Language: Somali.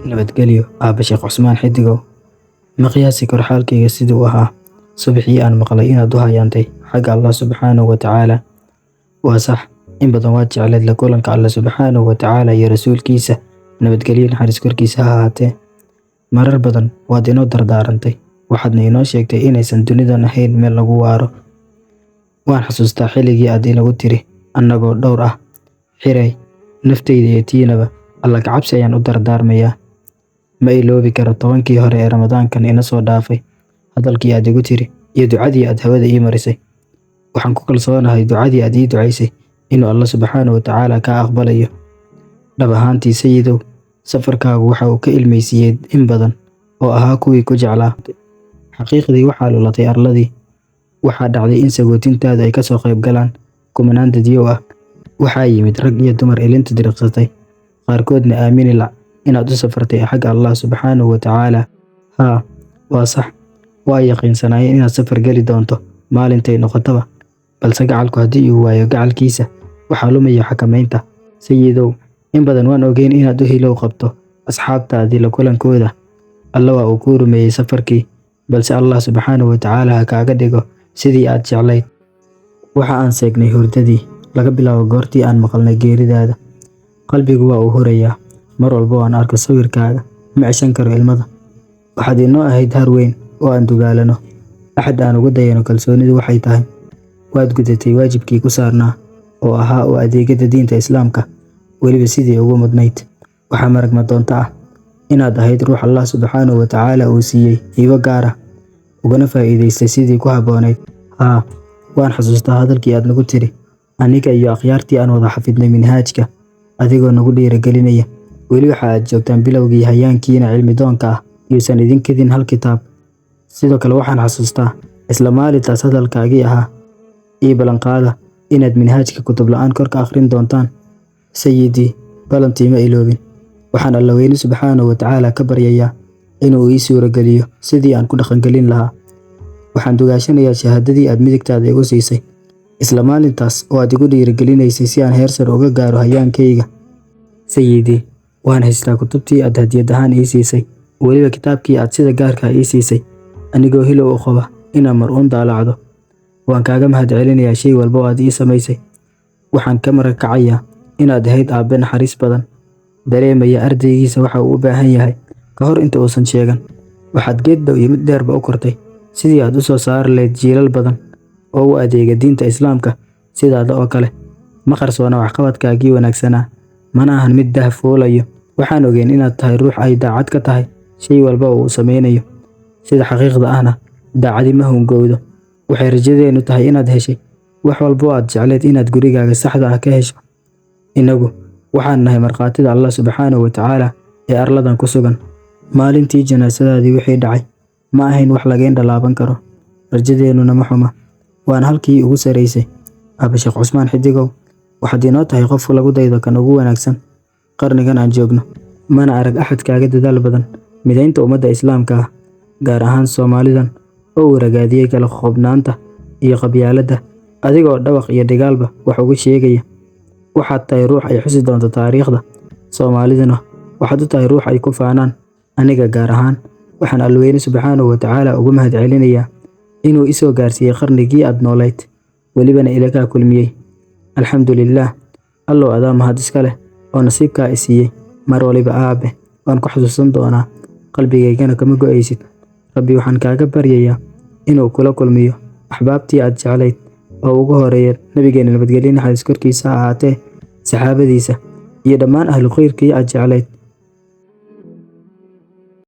Nabadgelyo Aabbe Sheekh Cusmaan Xidigow. Ma qiyaasi karo xaalkayga sidii uu ahaa subaxii aan maqlay inaad u hayaantay xagga Allah Subxaanahu wa Tacaala. Waa sax, in badan waad jecleed la kulanka Allah Subxaanahu wa Tacaala iyo rasuulkiisa, nabadgelyo naxariis korkiisa ha ahaatee. Marar badan waad inoo dardaarantay, waxaadna inoo sheegtay inaysan dunidan ahayn meel lagu waaro. Waan xasuustaa xilligii aad inagu tiri annagoo dhowr ah, xiray naftayda iyo tiinaba, alla ka cabsi ayaan u dardaarmayaa. Ma iloobi karo 10kii hore ee Ramadaankan ina soo dhaafay, hadalkii aad igu tiri iyo ducadii aad hawada ii marisay. Waxaan ku kalsoonahay ducadii aad ii ducaysay inuu Allah Subxaanahu wa Tacaala ka aqbalayo. Dhab ahaantii Sayidow, safarkaagu waxa uu ka ilmaysiiyey in badan oo ahaa kuwii ku jeclaa. Xaqiiqdii waxaa lulatay arladii. Waxaa dhacday in sagootintaadu ay ka soo qayb galaan kumanaan dadyow ah. Waxaa yimid rag iyo dumar ilinta diriqsatay, qaarkoodna aamini la inaad u safartay xagga Allah Subxaanahu wa Tacaala. Haa, waa sax, waa yaqiinsanayeen inaad safar geli doonto maalintay noqotaba, balse gacalku haddii uu waayo gacalkiisa waxaa lumaya xakamaynta. Sayidow, in badan waan ogeyn inaad u hilow qabto asxaabtaadii la kulankooda. Alla waa uu kuu rumeeyey safarkii, balse Allah Subxaanahu wa Tacaala ha kaaga dhigo sidii aad jeclayd. Waxa aan seegnay hurdadii laga bilaabo goortii aan maqalnay geeridaada. Qalbigu waa uu horayaa mar walba oo aan arko sawirkaaga, ma ceshan karo ilmada. Waxaad inoo ahayd har weyn oo aan dugaalano, axad aan ugu dayano kalsoonidu waxay tahay. Waad gudatay waajibkii ku saarnaa oo ahaa u adeegida diinta Islaamka, weliba sidii ugu mudnayd. Waxaa maragma doonta ah inaad ahayd ruux Allah Subxaanahu wa Tacaala uu siiyey hibo gaar ah, ugana faa'iidaystay sidii ku habboonayd. Haa, waan xasuustaa hadalkii aad nagu tiri aniga iyo akhyaartii aan wada xafidnay minhaajka, adigoo nagu dhiirigelinaya. Weli waxa aad joogtaan bilowgii hayaankiina cilmi doonka ah, yuusan idin kedin hal kitaab. Sidoo kale waxaan xasuustaa isla maalintaas hadalkaagii ahaa ii ballanqaada inaad minhaajka kutub la'aan kor ka akhrin doontaan. Sayidii, balantii ma iloobin. Waxaan Alla weyne Subxaanahu wa Tacaala ka baryayaa inuu ii suurageliyo sidii aan ku dhaqangelin lahaa. Waxaan dugaashanayaa shahaadadii aad midigtaada igu siisay isla maalintaas oo aad igu dhiirigelinaysay si aan heer sare uga gaaro hayaankayga. Sayidii, waan haystaa kutubtii aad hadiyad ahaan ii siisay, weliba kitaabkii aad sida gaarka ii siisay, anigoo hilow u qaba inaan mar uun daalacdo. Waan kaaga mahadcelinayaa shay walba oo aad ii samaysay. Waxaan ka marag kacayaa inaad ahayd aabbe naxariis badan, dareemaya ardaygiisa waxa uu u baahan yahay ka hor inta uusan sheegan. Waxaad geed dhow iyo mid dheerba u kortay sidii aad u soo saari lahayd jiilal badan oo u adeega diinta Islaamka sidaada oo kale. Ma qarsoona waxqabadkaagii wanaagsanaa, mana ahan mid dahab fuulayo. Waxaan ogeyn inaad tahay ruux ay daacad ka tahay shay walba oo uu sameynayo. Sida xaqiiqda ahna, daacadi ma hungowdo. Waxay rajadeenu tahay inaad heshay wax walba oo aad jecleed inaad gurigaaga saxda ah ka hesho. Inagu waxaan nahay markhaatida Allah Subxaanahu wa Tacaala ee arladan ku sugan. Maalintii janaasadaadii wixii dhacay ma ahayn wax laga indhalaaban karo. Rajadeennuna ma xuma, waan halkii ugu saraysay. Aabbe Sheekh Cusmaan Xidigow, waxaad inoo tahay qof lagu daydo kan ugu wanaagsan qarnigan aan joogno. Mana arag axad kaaga dadaal badan midaynta ummadda Islaamka ah, gaar ahaan Soomaalidan oo uu ragaadiyey kala qoqobnaanta iyo qabyaaladda. Adigoo dhawaq iyo dhigaalba wax uga sheegaya. Waxaad tahay ruux ay xusi doonto taariikhda Soomaaliduna waxaad u tahay ruux ay ku faanaan. Aniga gaar ahaan waxaan Alla weyne Subxaanahu wa Tacaala ugu mahadcelinayaa inuu i soo gaarsiiyey qarnigii aad noolayd, welibana ilagaa kulmiyey. Alxamdulillaah, allow adaa mahad iska leh oo nasiibkaa i siiyey. Mar waliba Aabbe, waan ku xasuusan doonaa, qalbigaygana kama go'aysid. Rabbi, waxaan kaaga baryayaa inuu kula kulmiyo axbaabtii aad jeclayd oo ugu horeeya nabigeena nabadgelyo naxariis korkiisa ha ahaatee, saxaabadiisa iyo dhammaan ahlu khayrkii aad jeclayd.